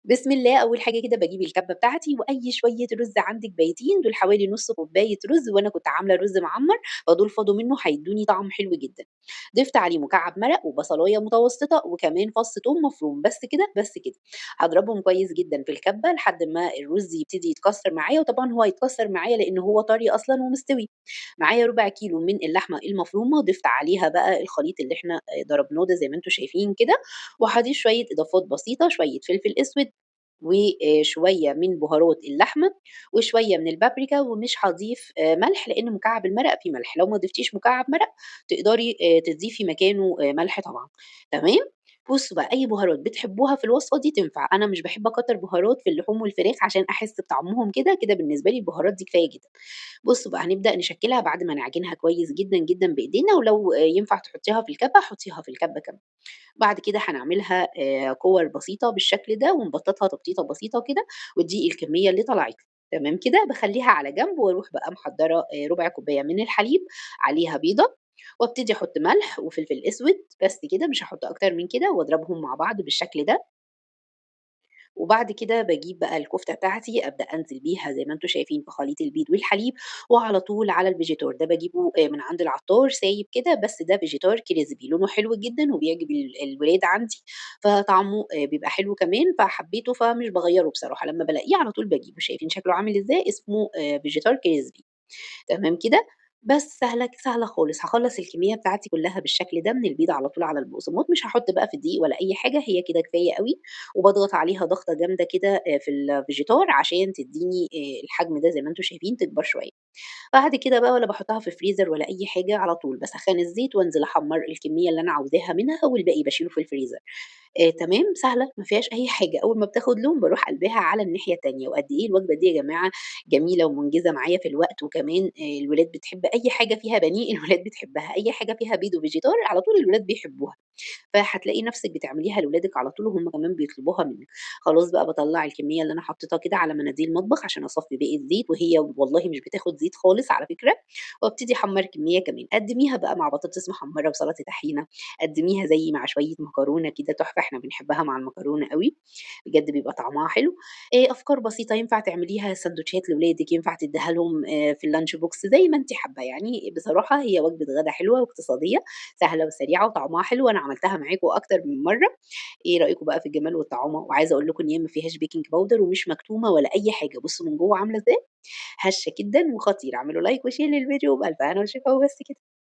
بسم الله، أول حاجة كده باجيب الكبة بتاعتي وأي شوية رُز عندِك بايتين، دول حوالي نُص كوباية رُز وأنا كنت عاملة رُز معمّر، فدول فاضوا منّه هيدّوني طعم حلو جدًا. ضِفت عليه مكعب مرق وبصلاية متوسطة وكمان فص توم مفروم، بس كده، بس كده. هاضربهم كويس جدًا في الكبة لحد ما الرُز يبتدي يتكسّر معايا، وطبعًا هو هيتكسّر معايا لإن هو طري أصلًا ومستوي. معايا ربع كيلو من اللحمة المفرومة، ضِفت عليها بقى الخليط اللي إحنا ضربناه ده زي ما أنتم شايفين كده، وهاضيف شوية إضافات بسيطة، شوية فلفل أسود وشوية من بهارات اللحمة، وشوية من البابريكا، ومش هاضيف ملح لإن مكعب المرقة فيه ملح، لو ما ضفتيش مكعب مرق تقدري تضيفي مكانه ملح طبعًا، تمام؟ بُصّوا بقى أي بهارات بتحبوها في الوصفة دي تنفع، أنا مش باحب أكتر بهارات في اللحوم والفراخ عشان أحس بطعمهم كده، كده بالنسبة لي البهارات دي كفاية جدًا. بُصّوا بقى هنبدأ نشكّلها بعد ما نعجنها كويس جدًا، جدًا بإيدينا، ولو ينفع تحطيها في الكبة حطيها في الكبة كمان. بعد كده هنعملها كِوَر بسيطة بالشكل ده ونبطّطها تبطيطة بسيطة كده، ودي الكمية اللي طلعت لي، تمام كده، باخلّيها على جنب واروح بقى محضّرة ربع كوباية من الحليب، عليها بيضة، وابتدي أحط ملح وفلفل أسود، بس كده مش هاحط أكتر من كده، واضربهم مع بعض بالشكل ده. وبعد كده باجيب بقى الكفتة بتاعتي أبدأ أنزل بيها زي ما أنتم شايفين في خليط البيض والحليب، وعلى طول على الفيجيتار، ده باجيبه من عند العطار سايب كده، بس ده فيجيتار كريسبي لونه حلو جدًا وبيعجب الولاد عندي، فطعمه بيبقى حلو كمان، فحبيته فمش باغيّره بصراحة، لمّا بالاقيه على طول باجيبه، شايفين شكله عامل إزاي؟ اسمه فيجيتار كريسبي. تمام كده، بس سهلة خالص، هاخلّص الكمية بتاعتي كلّها بالشكل ده من البيض على طول على البقسماط، مش هاحط بقى في دقيق ولا أي حاجة، هي كده كفاية أوي، وباضغط عليها ضغطة جامدة كده في الفيجيتار عشان تدّيني الحجم ده زي ما أنتم شايفين تكبر شوية. بعد كده بقى ولا باحطها في الفريزر ولا أي حاجة، على طول باسخّن الزيت وانزل أحمّر الكمية اللي أنا عاوزاها منها والباقي باشيله في الفريزر. تمام، سهلة ما فيهاش أي حاجة، أول ما بتاخد لون باروح قلباها على الناحية التانية، وقد إيه الوجبة دي يا جماعة جميلة ومنجزة معايا في الوقت، وكمان الولاد بتحب أي حاجة فيها بانيه الولاد بتحبها، أي حاجة فيها بيض وفيجيتار على طول الولاد بيحبوها. فهتلاقي نفسِك بتعمليها لولادِك على طول وهُم كمان بيطلبوها منِّك. خلاص بقى باطلّع الكمية اللي أنا حطيتها كده على مناديل مطبخ عشان أصفّي باقي الزيت، وهي والله مش بتاخد زيت خالص على فكرة، وابتدي أحمّر كمية كمان. قدّميها بقى مع بطاطس محمّرة وسلطة طحينة، قدّميها زي مع شوية مكرونة كده تحفة، إحنا بنحبها مع المكرونة أوي، بجد بيبقى طعمها حلو. أفكار بسيطة ينفع تعمليها ساندوتشات لولادِك، ينفع تدّيها لهم في الlunch box زي ما أنتِ حابة، يعني بصراحة هي وجبة غدا حلوة واقتصادية، سهلة وسريعة وطعمها حلو، وأنا عملتها معاكم أكتر من مرّة. إيه رأيكم بقى في الجمال والطعامة؟ وعايزة أقول لكم إن هي ما فيهاش baking powder ومش مكتومة ولا أي حاجة، بُصّوا من جوّه عاملة إزاي، هشة جدًا وخطيرة. اعملوا like وshare للفيديو وبألف هنا وشفا وبس كده.